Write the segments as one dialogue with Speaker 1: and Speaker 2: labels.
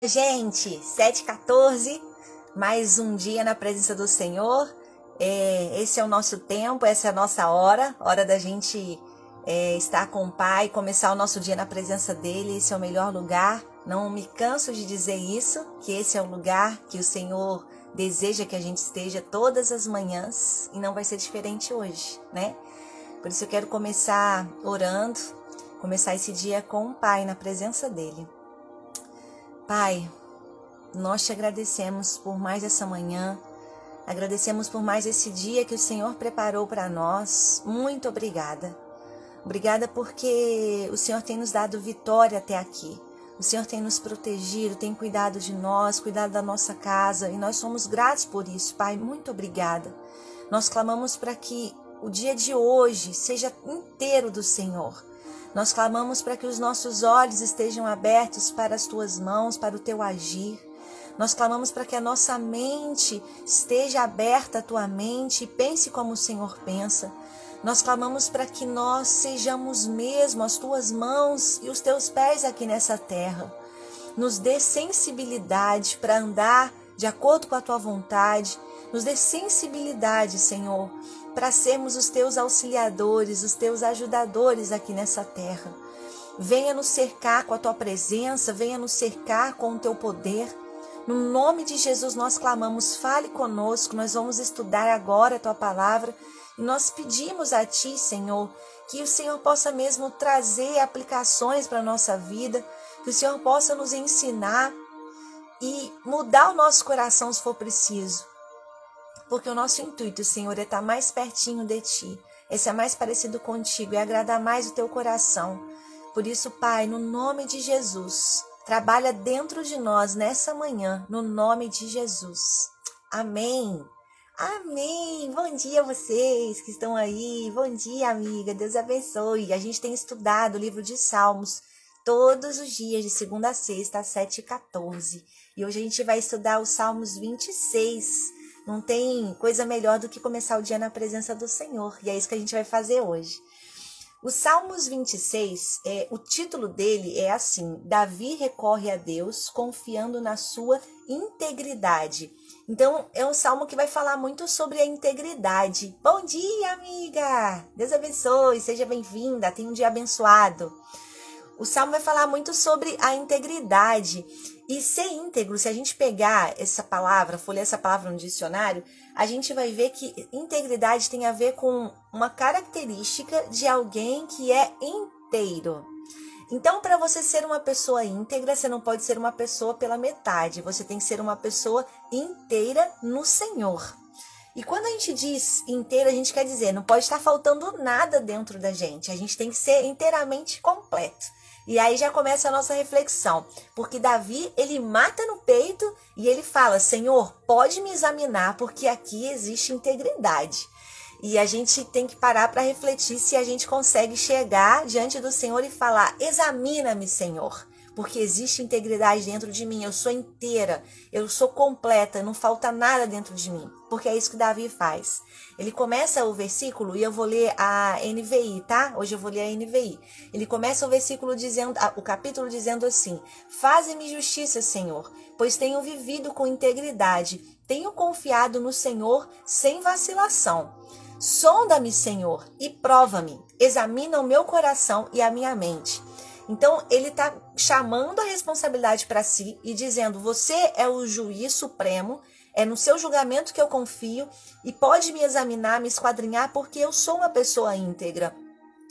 Speaker 1: Gente, 7h14, mais um dia na presença do Senhor. Esse é o nosso tempo, essa é a nossa hora da gente estar com o Pai, começar o nosso dia na presença dEle. Esse é o melhor lugar, não me canso de dizer isso, que esse é o lugar que o Senhor deseja que a gente esteja todas as manhãs, e não vai ser diferente hoje, né? Por isso eu quero começar orando, começar esse dia com o Pai, na presença dEle. Pai, nós te agradecemos por mais essa manhã, agradecemos por mais esse dia que o Senhor preparou para nós. Muito obrigada. Obrigada porque o Senhor tem nos dado vitória até aqui. O Senhor tem nos protegido, tem cuidado de nós, cuidado da nossa casa, e nós somos gratos por isso, Pai. Muito obrigada. Nós clamamos para que o dia de hoje seja inteiro do Senhor. Nós clamamos para que os nossos olhos estejam abertos para as Tuas mãos, para o Teu agir. Nós clamamos para que a nossa mente esteja aberta à Tua mente e pense como o Senhor pensa. Nós clamamos para que nós sejamos mesmo as Tuas mãos e os Teus pés aqui nessa terra. Nos dê sensibilidade para andar de acordo com a Tua vontade. Nos dê sensibilidade, Senhor, para sermos os Teus auxiliadores, os Teus ajudadores aqui nessa terra. Venha nos cercar com a Tua presença, venha nos cercar com o Teu poder. No nome de Jesus nós clamamos, fale conosco, nós vamos estudar agora a Tua palavra e nós pedimos a Ti, Senhor, que o Senhor possa mesmo trazer aplicações para a nossa vida, que o Senhor possa nos ensinar e mudar o nosso coração se for preciso. Porque o nosso intuito, Senhor, é estar mais pertinho de Ti, é ser mais parecido contigo, é agradar mais o Teu coração. Por isso, Pai, no nome de Jesus, trabalha dentro de nós nessa manhã, no nome de Jesus. Amém. Amém. Bom dia a vocês que estão aí. Bom dia, amiga. Deus abençoe. A gente tem estudado o livro de Salmos todos os dias, de segunda a sexta, às 7h14. E hoje a gente vai estudar os Salmos 26. Não tem coisa melhor do que começar o dia na presença do Senhor. E é isso que a gente vai fazer hoje. O Salmos 26, o título dele é assim: Davi recorre a Deus confiando na sua integridade. Então, é um salmo que vai falar muito sobre a integridade. Bom dia, amiga! Deus abençoe, seja bem-vinda, tenha um dia abençoado. O salmo vai falar muito sobre a integridade. E ser íntegro, se a gente pegar essa palavra, folhear essa palavra no dicionário, a gente vai ver que integridade tem a ver com uma característica de alguém que é inteiro. Então, para você ser uma pessoa íntegra, você não pode ser uma pessoa pela metade. Você tem que ser uma pessoa inteira no Senhor. E quando a gente diz inteira, a gente quer dizer, não pode estar faltando nada dentro da gente. A gente tem que ser inteiramente completo. E aí já começa a nossa reflexão, porque Davi, ele mata no peito e ele fala, Senhor, pode me examinar, porque aqui existe integridade. E a gente tem que parar para refletir se a gente consegue chegar diante do Senhor e falar, examina-me, Senhor, porque existe integridade dentro de mim, eu sou inteira, eu sou completa, não falta nada dentro de mim, porque é isso que Davi faz. Ele começa o versículo, e eu vou ler a NVI, tá? Hoje eu vou ler a NVI. Ele começa o versículo dizendo, o capítulo dizendo assim, faze-me justiça, Senhor, pois tenho vivido com integridade, tenho confiado no Senhor sem vacilação. Sonda-me, Senhor, e prova-me, examina o meu coração e a minha mente. Então, ele está chamando a responsabilidade para si e dizendo, você é o juiz supremo, é no seu julgamento que eu confio e pode me examinar, me esquadrinhar, porque eu sou uma pessoa íntegra.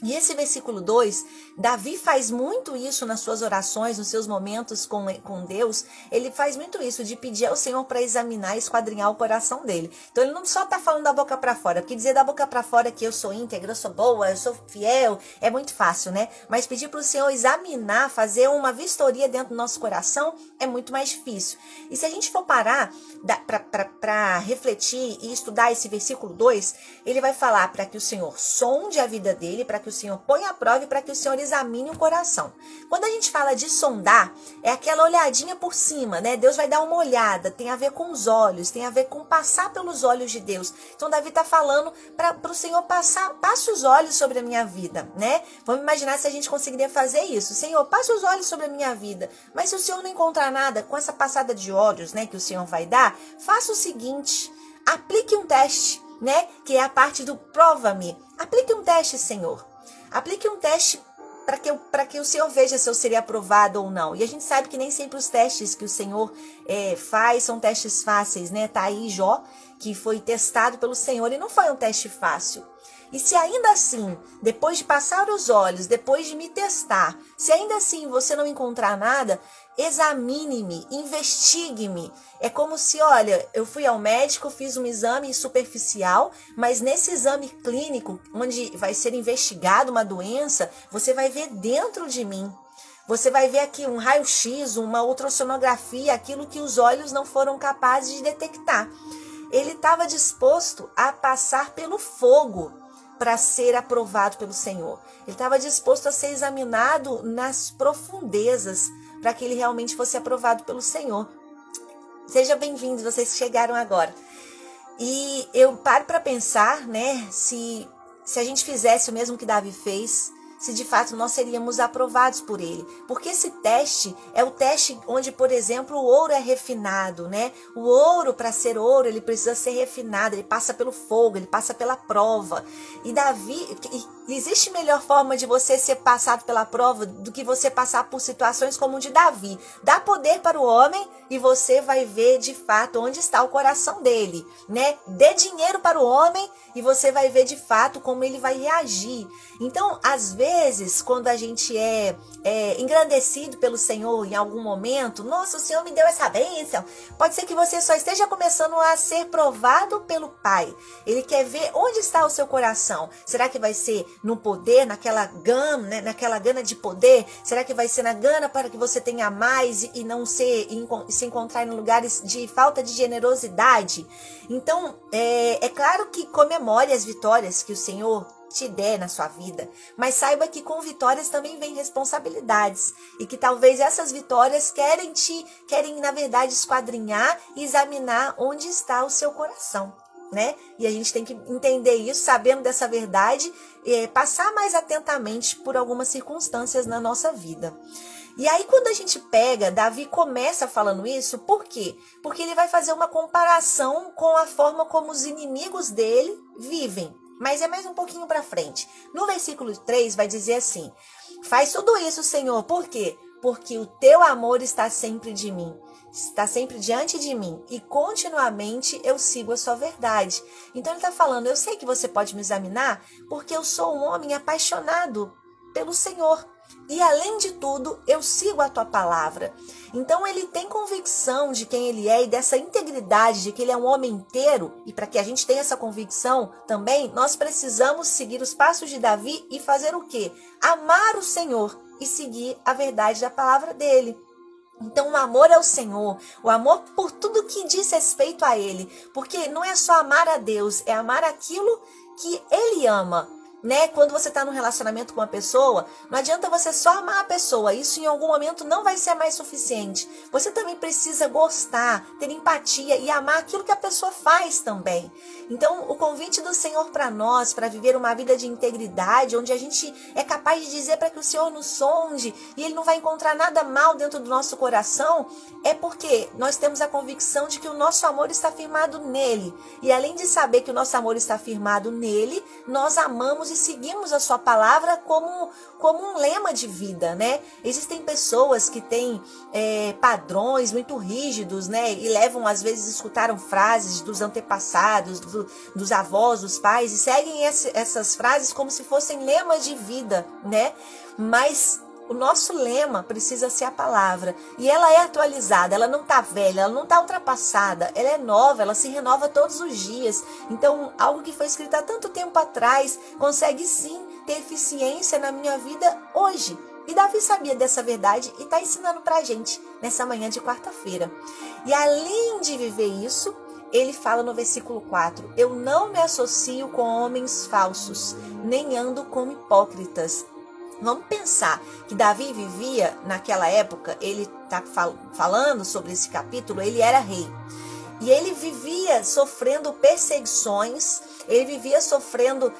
Speaker 1: E esse versículo 2, Davi faz muito isso nas suas orações, nos seus momentos com Deus. Ele faz muito isso, de pedir ao Senhor para examinar e esquadrinhar o coração dele. Então ele não só está falando da boca para fora, porque dizer da boca para fora que eu sou íntegra, eu sou boa, eu sou fiel, é muito fácil, né? Mas pedir para o Senhor examinar, fazer uma vistoria dentro do nosso coração é muito mais difícil. E se a gente for parar para refletir e estudar esse versículo 2, ele vai falar para que o Senhor sonde a vida dele, para que o Senhor ponha à prova e para que o Senhor examine o coração. Quando a gente fala de sondar, é aquela olhadinha por cima, né? Deus vai dar uma olhada, tem a ver com os olhos, tem a ver com passar pelos olhos de Deus. Então Davi está falando para o Senhor passe os olhos sobre a minha vida, né? Vamos imaginar se a gente conseguiria fazer isso. Senhor, passe os olhos sobre a minha vida. Mas se o Senhor não encontrar nada com essa passada de olhos, né, que o Senhor vai dar, faça o seguinte, aplique um teste, né? Que é a parte do prova-me. Aplique um teste, Senhor. Aplique um teste para que o Senhor veja se eu seria aprovado ou não. E a gente sabe que nem sempre os testes que o Senhor faz são testes fáceis, né? Tá aí Jó, que foi testado pelo Senhor e não foi um teste fácil. E se ainda assim, depois de passar os olhos, depois de me testar, se ainda assim você não encontrar nada, examine-me, investigue-me. É como se, olha, eu fui ao médico, fiz um exame superficial, mas nesse exame clínico, onde vai ser investigada uma doença, você vai ver dentro de mim. Você vai ver aqui um raio-x, uma ultrassonografia, aquilo que os olhos não foram capazes de detectar. Ele estava disposto a passar pelo fogo para ser aprovado pelo Senhor. Ele estava disposto a ser examinado nas profundezas para que ele realmente fosse aprovado pelo Senhor. Sejam bem-vindos, vocês que chegaram agora. E eu paro para pensar, né, se a gente fizesse o mesmo que Davi fez, se de fato nós seríamos aprovados por ele. Porque esse teste é o teste onde, por exemplo, o ouro é refinado, né? O ouro, para ser ouro, ele precisa ser refinado, ele passa pelo fogo, ele passa pela prova. E Davi, existe melhor forma de você ser passado pela prova do que você passar por situações como o de Davi. Dá poder para o homem e você vai ver de fato onde está o coração dele, né? Dê dinheiro para o homem e você vai ver de fato como ele vai reagir. Então, às vezes, quando a gente é engrandecido pelo Senhor em algum momento, nossa, o Senhor me deu essa bênção. Pode ser que você só esteja começando a ser provado pelo Pai. Ele quer ver onde está o seu coração. Será que vai ser no poder, naquela gana, né? Naquela gana de poder? Será que vai ser na gana para que você tenha mais e não se encontrar em lugares de falta de generosidade? Então, é claro que comemore as vitórias que o Senhor te der na sua vida, mas saiba que com vitórias também vem responsabilidades e que talvez essas vitórias querem na verdade esquadrinhar e examinar onde está o seu coração, né? E a gente tem que entender isso, sabendo dessa verdade, passar mais atentamente por algumas circunstâncias na nossa vida. E aí quando a gente pega, Davi começa falando isso, por quê? Porque ele vai fazer uma comparação com a forma como os inimigos dele vivem. Mas é mais um pouquinho para frente. No versículo 3 vai dizer assim: faz tudo isso, Senhor, por quê? Porque o teu amor está sempre diante de mim, e continuamente eu sigo a sua verdade. Então ele está falando, eu sei que você pode me examinar, porque eu sou um homem apaixonado pelo Senhor. E além de tudo, eu sigo a tua palavra. Então ele tem convicção de quem ele é e dessa integridade, de que ele é um homem inteiro. E para que a gente tenha essa convicção também, nós precisamos seguir os passos de Davi e fazer o quê? Amar o Senhor e seguir a verdade da palavra dele. Então o amor ao Senhor, o amor por tudo que diz respeito a ele. Porque não é só amar a Deus, é amar aquilo que ele ama. Né? Quando você está num relacionamento com uma pessoa, não adianta você só amar a pessoa. Isso em algum momento não vai ser mais suficiente. Você também precisa gostar, ter empatia e amar aquilo que a pessoa faz também. Então, o convite do Senhor para nós, para viver uma vida de integridade, onde a gente é capaz de dizer para que o Senhor nos sonde e Ele não vai encontrar nada mal dentro do nosso coração, é porque nós temos a convicção de que o nosso amor está firmado nele. E além de saber que o nosso amor está firmado nele, nós amamos e seguimos a sua palavra como um lema de vida, né? Existem pessoas que têm padrões muito rígidos, né? E levam, às vezes, escutaram frases dos antepassados, dos avós, dos pais, e seguem essas frases como se fossem lemas de vida, né? Mas o nosso lema precisa ser a palavra. E ela é atualizada, ela não está velha, ela não está ultrapassada, ela é nova, ela se renova todos os dias. Então, algo que foi escrito há tanto tempo atrás consegue sim ter eficiência na minha vida hoje. E Davi sabia dessa verdade e está ensinando para a gente nessa manhã de quarta-feira. E além de viver isso, ele fala no versículo 4, eu não me associo com homens falsos, nem ando com hipócritas. Vamos pensar que Davi vivia naquela época, ele está falando sobre esse capítulo, ele era rei. E ele vivia sofrendo perseguições, ele vivia sofrendo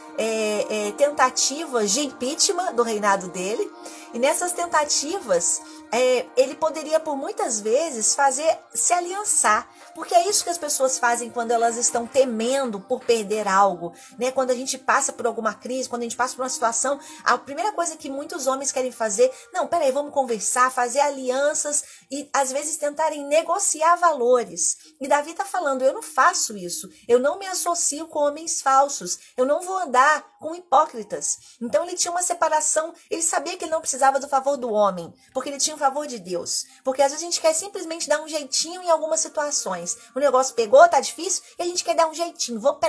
Speaker 1: tentativas de impeachment do reinado dele. E nessas tentativas, ele poderia por muitas vezes se aliançar. Porque é isso que as pessoas fazem quando elas estão temendo por perder algo, né? Quando a gente passa por alguma crise, quando a gente passa por uma situação, a primeira coisa que muitos homens querem fazer, não, peraí, vamos conversar, fazer alianças e às vezes tentarem negociar valores. E Davi está falando, eu não faço isso, eu não me associo com homens falsos, eu não vou andar com hipócritas. Então ele tinha uma separação, ele sabia que ele não precisava do favor do homem, porque ele tinha o favor de Deus. Porque às vezes a gente quer simplesmente dar um jeitinho em algumas situações. O negócio pegou, tá difícil, e a gente quer dar um jeitinho. Vamos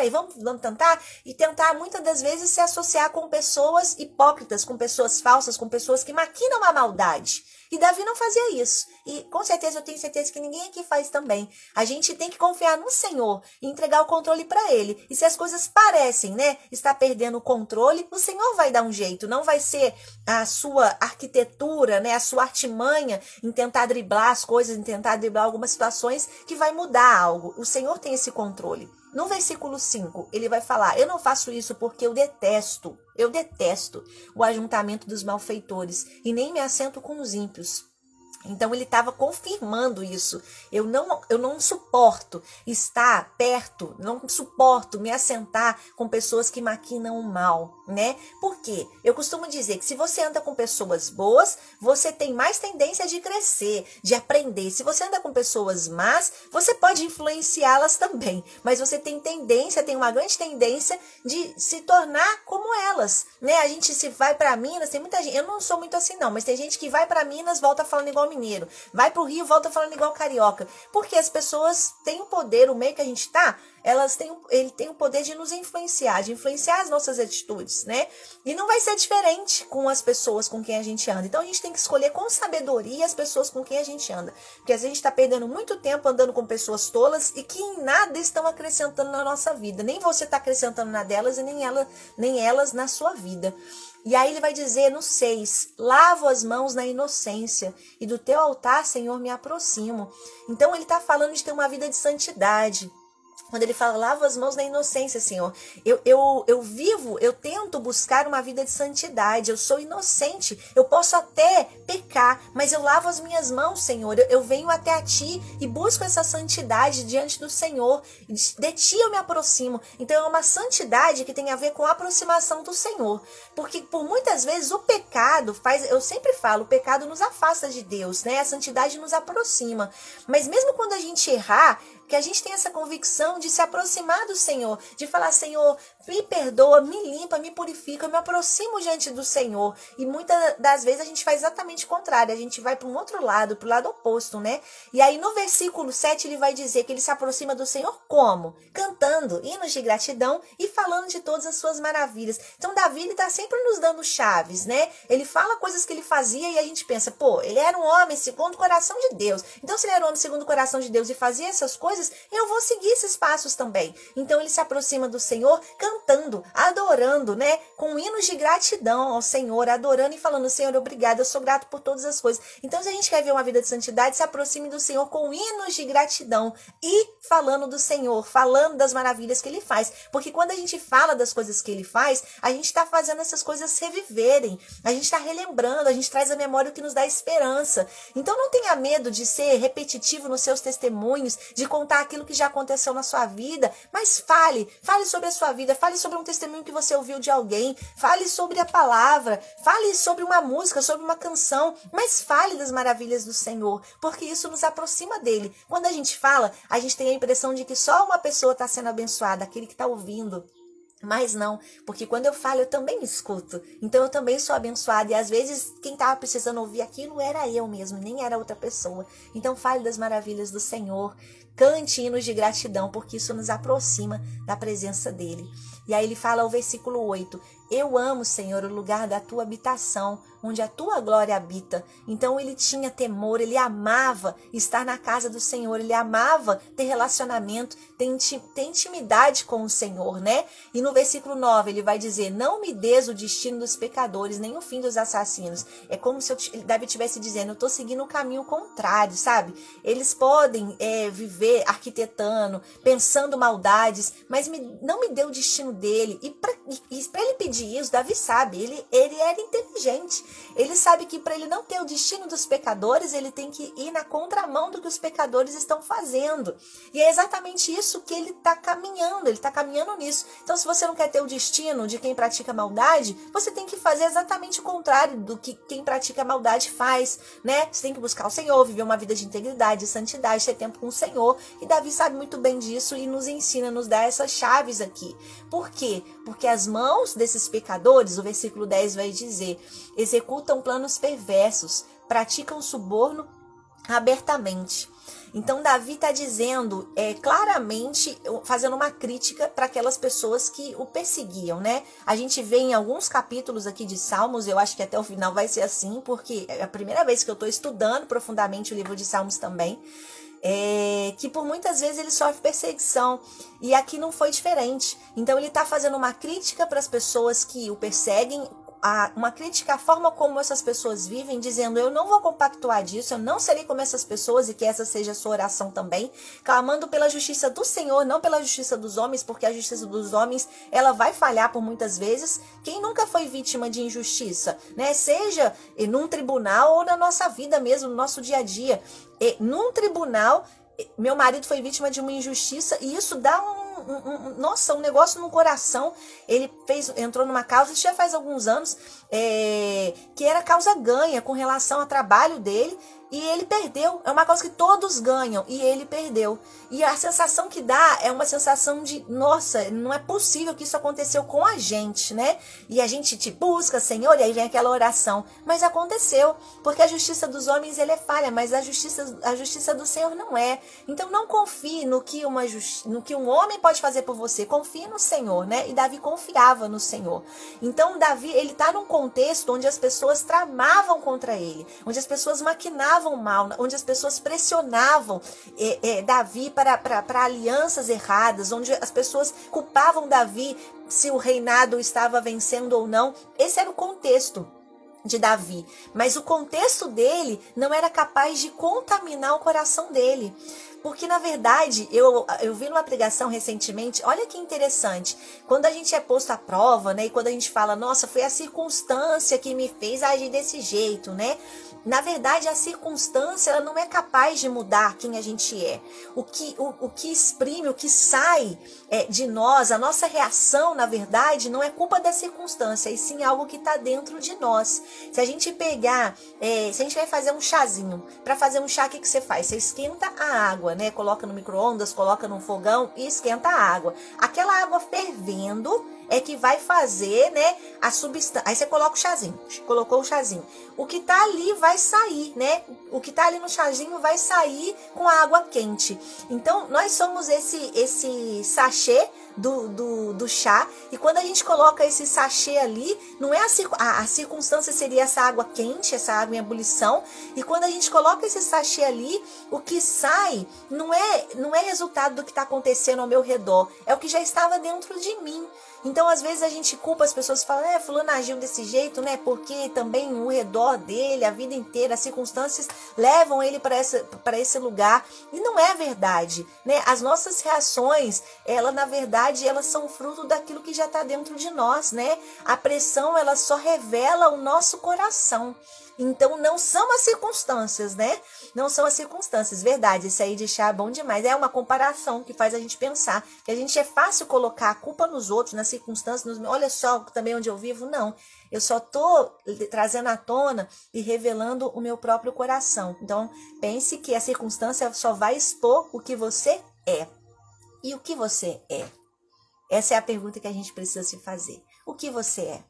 Speaker 1: tentar? E tentar muitas das vezes se associar com pessoas hipócritas, com pessoas falsas, com pessoas que maquinam a maldade. E Davi não fazia isso. E com certeza eu tenho certeza que ninguém aqui faz também. A gente tem que confiar no Senhor e entregar o controle para Ele. E se as coisas parecem, né, estar perdendo o controle, o Senhor vai dar um jeito. Não vai ser a sua arquitetura, né, a sua artimanha em tentar driblar as coisas, em tentar driblar algumas situações que vai mudar algo. O Senhor tem esse controle. No versículo 5, ele vai falar, eu não faço isso porque eu detesto o ajuntamento dos malfeitores e nem me assento com os ímpios. Então ele estava confirmando isso. Eu não suporto estar perto, não suporto me assentar com pessoas que maquinam o mal, né? Por quê? Eu costumo dizer que se você anda com pessoas boas, você tem mais tendência de crescer, de aprender. Se você anda com pessoas más, você pode influenciá-las também, mas você tem uma grande tendência de se tornar como elas, né? A gente se vai para Minas, tem muita gente, eu não sou muito assim não, mas tem gente que vai para Minas, volta falando igual mineiro, vai pro Rio, volta falando igual carioca, porque as pessoas têm o poder, o meio que a gente tá, ele tem o poder de nos influenciar, de influenciar as nossas atitudes, né? E não vai ser diferente com as pessoas com quem a gente anda. Então a gente tem que escolher com sabedoria as pessoas com quem a gente anda, porque às vezes a gente está perdendo muito tempo andando com pessoas tolas e que em nada estão acrescentando na nossa vida, nem você está acrescentando na delas e nem elas na sua vida. E aí ele vai dizer no 6, lavo as mãos na inocência e do teu altar, Senhor, me aproximo. Então ele está falando de ter uma vida de santidade. Quando ele fala, lavo as mãos na inocência, Senhor. Eu tento buscar uma vida de santidade. Eu sou inocente. Eu posso até pecar, mas eu lavo as minhas mãos, Senhor. Eu venho até a Ti e busco essa santidade diante do Senhor. De Ti eu me aproximo. Então é uma santidade que tem a ver com a aproximação do Senhor. Porque por muitas vezes o pecado eu sempre falo, o pecado nos afasta de Deus, né? A santidade nos aproxima. Mas mesmo quando a gente errar, que a gente tem essa convicção de se aproximar do Senhor, de falar, Senhor, me perdoa, me limpa, me purifica, eu me aproximo diante do Senhor. E muitas das vezes a gente faz exatamente o contrário, a gente vai para um outro lado, para o lado oposto, né? E aí no versículo 7 ele vai dizer que ele se aproxima do Senhor como? Cantando hinos de gratidão e falando de todas as suas maravilhas. Então Davi, ele está sempre nos dando chaves, né? Ele fala coisas que ele fazia e a gente pensa, pô, ele era um homem segundo o coração de Deus. Então se ele era um homem segundo o coração de Deus e fazia essas coisas, eu vou seguir esses passos também. Então ele se aproxima do Senhor cantando, adorando, né? Com hinos de gratidão ao Senhor, adorando e falando, Senhor, obrigado, eu sou grato por todas as coisas. Então se a gente quer ver uma vida de santidade, se aproxime do Senhor com hinos de gratidão e falando do Senhor, falando das maravilhas que Ele faz. Porque quando a gente fala das coisas que Ele faz, a gente está fazendo essas coisas reviverem, a gente está relembrando, a gente traz à memória o que nos dá esperança. Então não tenha medo de ser repetitivo nos seus testemunhos, de contar aquilo que já aconteceu na sua vida, mas fale sobre a sua vida, fale sobre um testemunho que você ouviu de alguém, fale sobre a palavra, fale sobre uma música, sobre uma canção, mas fale das maravilhas do Senhor, porque isso nos aproxima dele. Quando a gente fala, a gente tem a impressão de que só uma pessoa está sendo abençoada, aquele que está ouvindo. Mas não, porque quando eu falo, eu também escuto. Então eu também sou abençoada. E às vezes quem estava precisando ouvir aquilo era eu mesmo, nem era outra pessoa. Então fale das maravilhas do Senhor. Cante hinos de gratidão, porque isso nos aproxima da presença dele. E aí ele fala o versículo 8: eu amo, Senhor, o lugar da tua habitação, onde a tua glória habita. Então ele tinha temor, ele amava estar na casa do Senhor, ele amava ter relacionamento, ter intimidade com o Senhor, né? E no versículo 9 ele vai dizer: não me des o destino dos pecadores, nem o fim dos assassinos. É como se Davi estivesse dizendo: eu estou seguindo o caminho contrário, sabe? Eles podem viver arquitetando, pensando maldades, mas não me dê o destino dele. E para ele pedir isso, Davi sabe, ele era inteligente. Ele sabe que para ele não ter o destino dos pecadores, ele tem que ir na contramão do que os pecadores estão fazendo. E é exatamente isso que ele está caminhando nisso. Então, se você não quer ter o destino de quem pratica maldade, você tem que fazer exatamente o contrário do que quem pratica maldade faz, né? Você tem que buscar o Senhor, viver uma vida de integridade, de santidade, ter tempo com o Senhor. E Davi sabe muito bem disso e nos ensina, nos dá essas chaves aqui. Por quê? Porque as mãos desses pecadores, o versículo 10 vai dizer, executam planos perversos, praticam suborno abertamente. Então Davi está dizendo claramente, fazendo uma crítica para aquelas pessoas que o perseguiam, né? A gente vê em alguns capítulos aqui de Salmos, eu acho que até o final vai ser assim, porque é a primeira vez que eu estou estudando profundamente o livro de Salmos também, que por muitas vezes ele sofre perseguição, e aqui não foi diferente. Então ele está fazendo uma crítica para as pessoas que o perseguem, uma crítica à forma como essas pessoas vivem, dizendo: eu não vou compactuar disso, eu não serei como essas pessoas, e que essa seja a sua oração também, clamando pela justiça do Senhor, não pela justiça dos homens, porque a justiça dos homens, ela vai falhar por muitas vezes. Quem nunca foi vítima de injustiça, né? Seja num tribunal ou na nossa vida mesmo, no nosso dia a dia. Num tribunal, meu marido foi vítima de uma injustiça, e isso dá um negócio no coração. Ele entrou numa causa, isso já faz alguns anos, que era causa ganha com relação ao trabalho dele, e ele perdeu. É uma causa que todos ganham e ele perdeu. E a sensação que dá é uma sensação de: nossa, não é possível que isso aconteceu com a gente, né? E a gente te busca, Senhor, e aí vem aquela oração. Mas aconteceu, porque a justiça dos homens ele é falha, mas a justiça do Senhor não é. Então não confie no que um homem pode fazer por você. Confie no Senhor, né? E Davi confiava no Senhor. Então Davi, ele está num contexto onde as pessoas tramavam contra ele, onde as pessoas maquinavam mal, onde as pessoas pressionavam Davi para alianças erradas, onde as pessoas culpavam Davi se o reinado estava vencendo ou não. Esse era o contexto de Davi, mas o contexto dele não era capaz de contaminar o coração dele. Porque, na verdade, eu vi numa pregação recentemente, olha que interessante, quando a gente é posto à prova, né, e quando a gente fala: nossa, foi a circunstância que me fez agir desse jeito, né? Na verdade, a circunstância, ela não é capaz de mudar quem a gente é. O que exprime, o que sai de nós, a nossa reação, na verdade, não é culpa da circunstância, e sim algo que está dentro de nós. Se a gente pegar, se a gente vai fazer um chazinho, para fazer um chá, o que você faz? Você esquenta a água, né? Coloca no micro-ondas, coloca no fogão e esquenta a água. Aquela água fervendo é que vai fazer, né, a substância. Aí você coloca o chazinho, colocou o chazinho. O que tá ali vai sair, né? O que tá ali no chazinho vai sair com a água quente. Então, nós somos esse sachê do chá, e quando a gente coloca esse sachê ali, não é a circunstância seria essa água quente, essa água em ebulição, e quando a gente coloca esse sachê ali, o que sai não é resultado do que está acontecendo ao meu redor, é o que já estava dentro de mim. Então, às vezes a gente culpa as pessoas, fala: fulano agiu desse jeito, né? Porque também o redor dele, a vida inteira, as circunstâncias levam ele para esse lugar. E não é verdade, né? As nossas reações, na verdade, elas são fruto daquilo que já está dentro de nós, né? A pressão, ela só revela o nosso coração. Então, não são as circunstâncias, né? Não são as circunstâncias, verdade. Isso aí de chá é bom demais. É uma comparação que faz a gente pensar que a gente é fácil colocar a culpa nos outros, nas circunstâncias. Olha só também onde eu vivo. Não, eu só estou trazendo à tona e revelando o meu próprio coração. Então, pense que a circunstância só vai expor o que você é. E o que você é? Essa é a pergunta que a gente precisa se fazer. O que você é?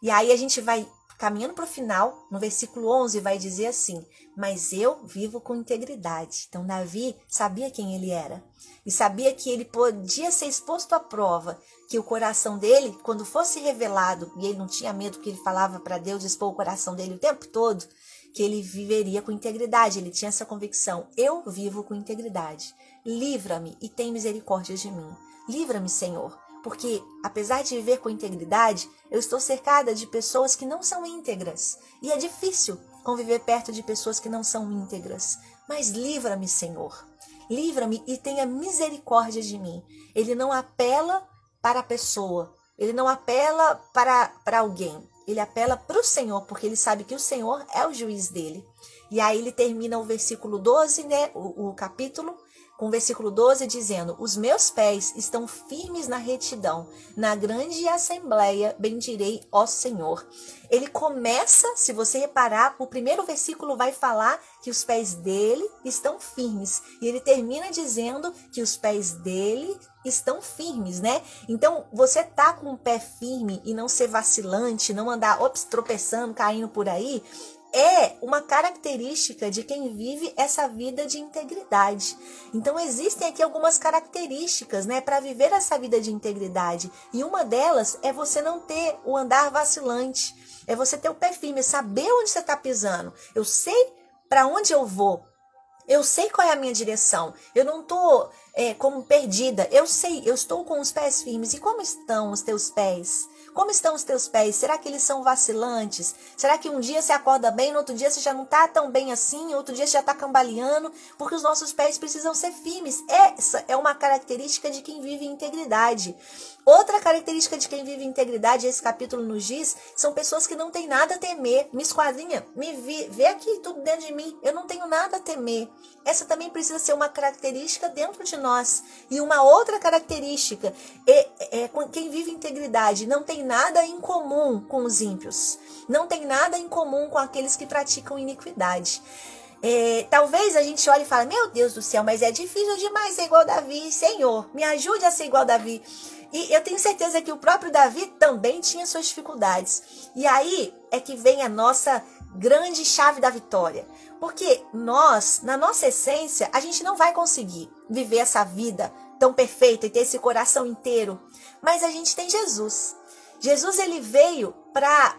Speaker 1: E aí a gente vai caminhando para o final, no versículo 11 vai dizer assim: mas eu vivo com integridade. Então Davi sabia quem ele era e sabia que ele podia ser exposto à prova, que o coração dele, quando fosse revelado, e ele não tinha medo que ele falava para Deus expor o coração dele o tempo todo, que ele viveria com integridade. Ele tinha essa convicção: eu vivo com integridade. Livra-me e tem misericórdia de mim. Livra-me, Senhor, porque apesar de viver com integridade, eu estou cercada de pessoas que não são íntegras. E é difícil conviver perto de pessoas que não são íntegras. Mas livra-me, Senhor. Livra-me e tenha misericórdia de mim. Ele não apela para a pessoa. Ele não apela para alguém. Ele apela para o Senhor, porque ele sabe que o Senhor é o juiz dele. E aí ele termina o versículo 12, né, o capítulo, com o versículo 12 dizendo: os meus pés estão firmes na retidão, na grande assembleia bendirei ó Senhor. Ele começa, se você reparar, o primeiro versículo vai falar que os pés dele estão firmes. E ele termina dizendo que os pés dele estão firmes, né? Então, você tá com o pé firme e não ser vacilante, não andar tropeçando, caindo por aí, é uma característica de quem vive essa vida de integridade. Então, existem aqui algumas características, né, para viver essa vida de integridade. E uma delas é você não ter o andar vacilante. É você ter o pé firme, saber onde você está pisando. Eu sei para onde eu vou. Eu sei qual é a minha direção. Eu não estou como perdida. Eu sei, eu estou com os pés firmes. E como estão os teus pés? Como estão os teus pés? Será que eles são vacilantes? Será que um dia você acorda bem, no outro dia você já não está tão bem assim, outro dia você já está cambaleando? Porque os nossos pés precisam ser firmes. Essa é uma característica de quem vive em integridade. Outra característica de quem vive em integridade, esse capítulo nos diz, são pessoas que não têm nada a temer. Me esquadrinha, vê aqui tudo dentro de mim. Eu não tenho nada a temer. Essa também precisa ser uma característica dentro de nós. E uma outra característica é quem vive em integridade não tem nada em comum com os ímpios. Não tem nada em comum com aqueles que praticam iniquidade. Talvez a gente olhe e fale: meu Deus do céu, mas é difícil demais ser igual Davi. Senhor, me ajude a ser igual Davi. E eu tenho certeza que o próprio Davi também tinha suas dificuldades. E aí é que vem a nossa grande chave da vitória. Porque nós, na nossa essência, a gente não vai conseguir viver essa vida tão perfeita e ter esse coração inteiro. Mas a gente tem Jesus. Jesus, ele veio para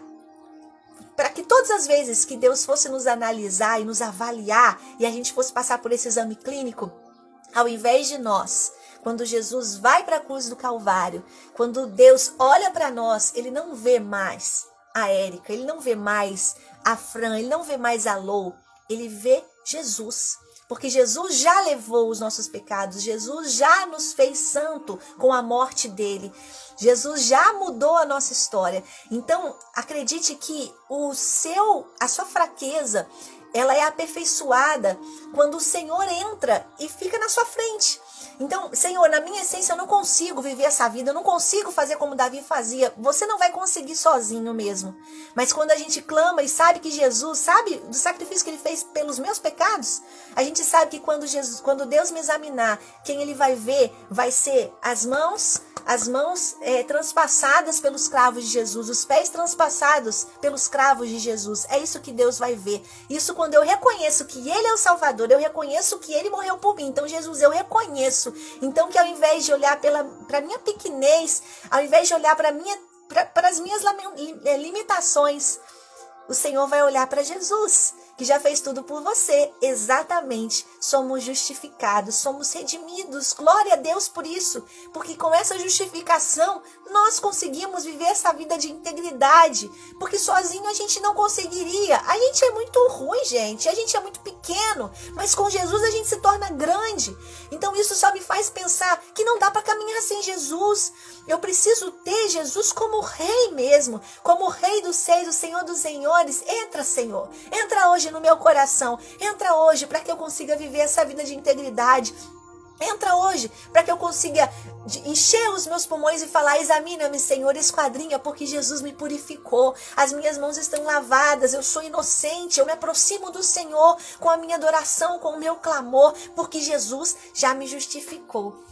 Speaker 1: que todas as vezes que Deus fosse nos analisar e nos avaliar e a gente fosse passar por esse exame clínico, ao invés de nós, quando Jesus vai para a cruz do Calvário, quando Deus olha para nós, ele não vê mais a Érica, ele não vê mais a Fran, ele não vê mais a Lou, ele vê Jesus. Porque Jesus já levou os nossos pecados, Jesus já nos fez santo com a morte dele. Jesus já mudou a nossa história. Então, acredite que a sua fraqueza, ela é aperfeiçoada quando o Senhor entra e fica na sua frente. Então, Senhor, na minha essência eu não consigo viver essa vida, eu não consigo fazer como Davi fazia. Você não vai conseguir sozinho mesmo. Mas quando a gente clama e sabe que Jesus, sabe do sacrifício que ele fez pelos meus pecados, a gente sabe que quando Deus me examinar, quem ele vai ver vai ser as mãos transpassadas pelos cravos de Jesus, os pés transpassados pelos cravos de Jesus. É isso que Deus vai ver. Isso quando eu reconheço que ele é o Salvador, eu reconheço que ele morreu por mim. Então, Jesus, eu reconheço. Então, que ao invés de olhar para minha pequenez, ao invés de olhar para as minhas limitações, o Senhor vai olhar para Jesus, que já fez tudo por você. Exatamente. Somos justificados, somos redimidos. Glória a Deus por isso. Porque com essa justificação, nós conseguimos viver essa vida de integridade. Porque sozinho a gente não conseguiria. A gente é muito ruim, gente. A gente é muito pequeno. Mas com Jesus a gente se torna grande. Então isso só me faz pensar que não dá para caminhar sem Jesus. Eu preciso ter Jesus como rei mesmo. Como rei dos seis, o Senhor dos senhores. Entra, Senhor. Entra hoje no meu coração. Entra hoje para que eu consiga viver essa vida de integridade. Entra hoje para que eu consiga encher os meus pulmões e falar: examina-me, Senhor, esquadrinha, porque Jesus me purificou. As minhas mãos estão lavadas, eu sou inocente, eu me aproximo do Senhor com a minha adoração, com o meu clamor, porque Jesus já me justificou.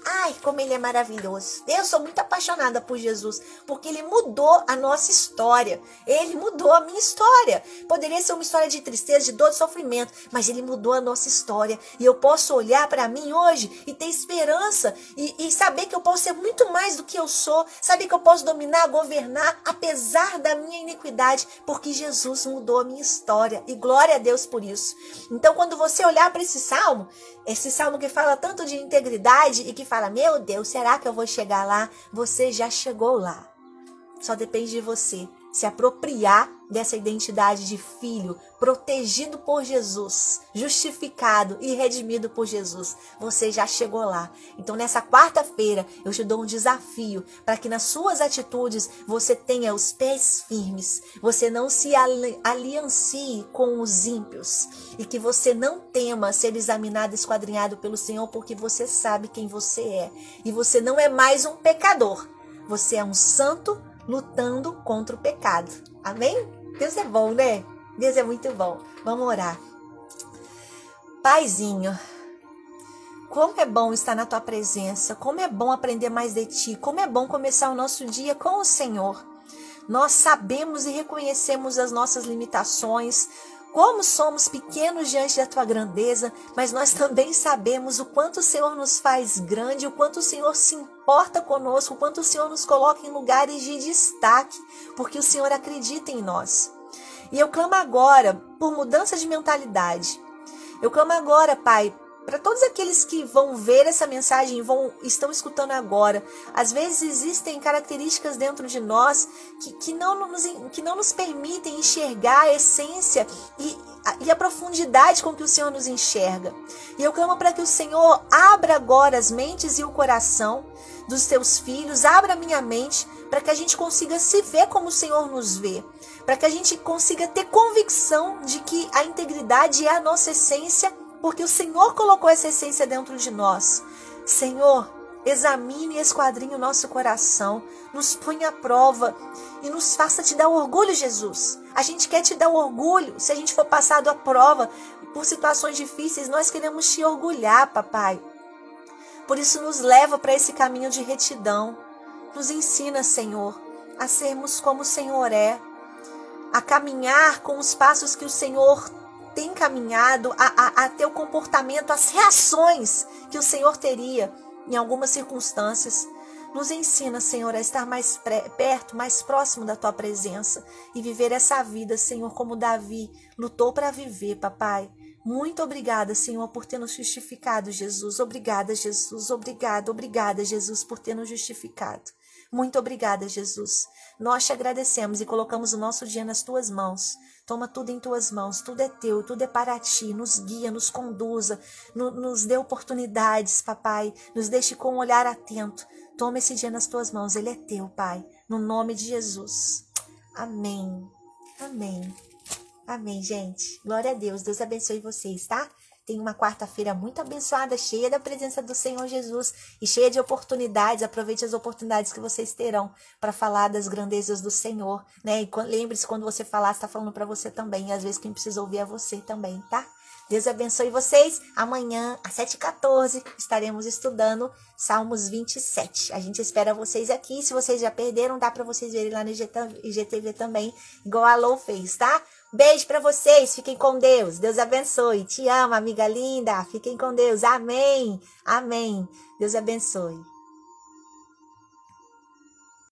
Speaker 1: Ai, como ele é maravilhoso. Eu sou muito apaixonada por Jesus, porque ele mudou a nossa história. Ele mudou a minha história. Poderia ser uma história de tristeza, de dor, de sofrimento, mas ele mudou a nossa história. E eu posso olhar para mim hoje e ter esperança e saber que eu posso ser muito mais do que eu sou. Saber que eu posso dominar, governar, apesar da minha iniquidade, porque Jesus mudou a minha história. E glória a Deus por isso. Então, quando você olhar para esse salmo que fala tanto de integridade e que fala, meu Deus, será que eu vou chegar lá? Você já chegou lá. Só depende de você se apropriar dessa identidade de filho, protegido por Jesus, justificado e redimido por Jesus. Você já chegou lá. Então, nessa quarta-feira, eu te dou um desafio para que nas suas atitudes você tenha os pés firmes, você não se aliancie com os ímpios e que você não tema ser examinado, esquadrinhado pelo Senhor, porque você sabe quem você é. E você não é mais um pecador. Você é um santo lutando contra o pecado. Amém? Deus é bom, né? Deus é muito bom. Vamos orar. Paizinho, como é bom estar na tua presença, como é bom aprender mais de ti, como é bom começar o nosso dia com o Senhor. Nós sabemos e reconhecemos as nossas limitações, como somos pequenos diante da tua grandeza, mas nós também sabemos o quanto o Senhor nos faz grande, o quanto o Senhor se importa conosco, o quanto o Senhor nos coloca em lugares de destaque, porque o Senhor acredita em nós. E eu clamo agora por mudança de mentalidade. Eu clamo agora, Pai, para todos aqueles que vão ver essa mensagem e estão escutando agora. Às vezes existem características dentro de nós que não nos permitem enxergar a essência e a profundidade com que o Senhor nos enxerga. E eu clamo para que o Senhor abra agora as mentes e o coração dos teus filhos, abra a minha mente, para que a gente consiga se ver como o Senhor nos vê, para que a gente consiga ter convicção de que a integridade é a nossa essência, porque o Senhor colocou essa essência dentro de nós. Senhor, examine e esquadrinhe o nosso coração, nos põe à prova e nos faça te dar orgulho, Jesus. A gente quer te dar orgulho. Se a gente for passado à prova por situações difíceis, nós queremos te orgulhar, papai. Por isso nos leva para esse caminho de retidão. Nos ensina, Senhor, a sermos como o Senhor é, a caminhar com os passos que o Senhor tem caminhado, a ter o comportamento, as reações que o Senhor teria em algumas circunstâncias. Nos ensina, Senhor, a estar mais perto, mais próximo da tua presença e viver essa vida, Senhor, como Davi lutou para viver, papai. Muito obrigada, Senhor, por ter nos justificado, Jesus. Obrigada, Jesus. Obrigada, Jesus, por ter nos justificado. Muito obrigada, Jesus. Nós te agradecemos e colocamos o nosso dia nas tuas mãos. Toma tudo em tuas mãos, tudo é teu, tudo é para ti. Nos guia, nos conduza, nos dê oportunidades, papai. Nos deixe com um olhar atento. Toma esse dia nas tuas mãos, ele é teu, Pai. No nome de Jesus. Amém. Amém. Amém, gente. Glória a Deus. Deus abençoe vocês, tá? Tenha uma quarta-feira muito abençoada, cheia da presença do Senhor Jesus e cheia de oportunidades. Aproveite as oportunidades que vocês terão para falar das grandezas do Senhor, né? E lembre-se, quando você falar, está falando para você também. E às vezes quem precisa ouvir é você também, tá? Deus abençoe vocês. Amanhã, às 7h14, estaremos estudando Salmos 27. A gente espera vocês aqui. Se vocês já perderam, dá para vocês verem lá no IGTV também, igual a Lou fez, tá? Beijo para vocês, fiquem com Deus. Deus abençoe. Te amo, amiga linda. Fiquem com Deus. Amém. Amém. Deus abençoe.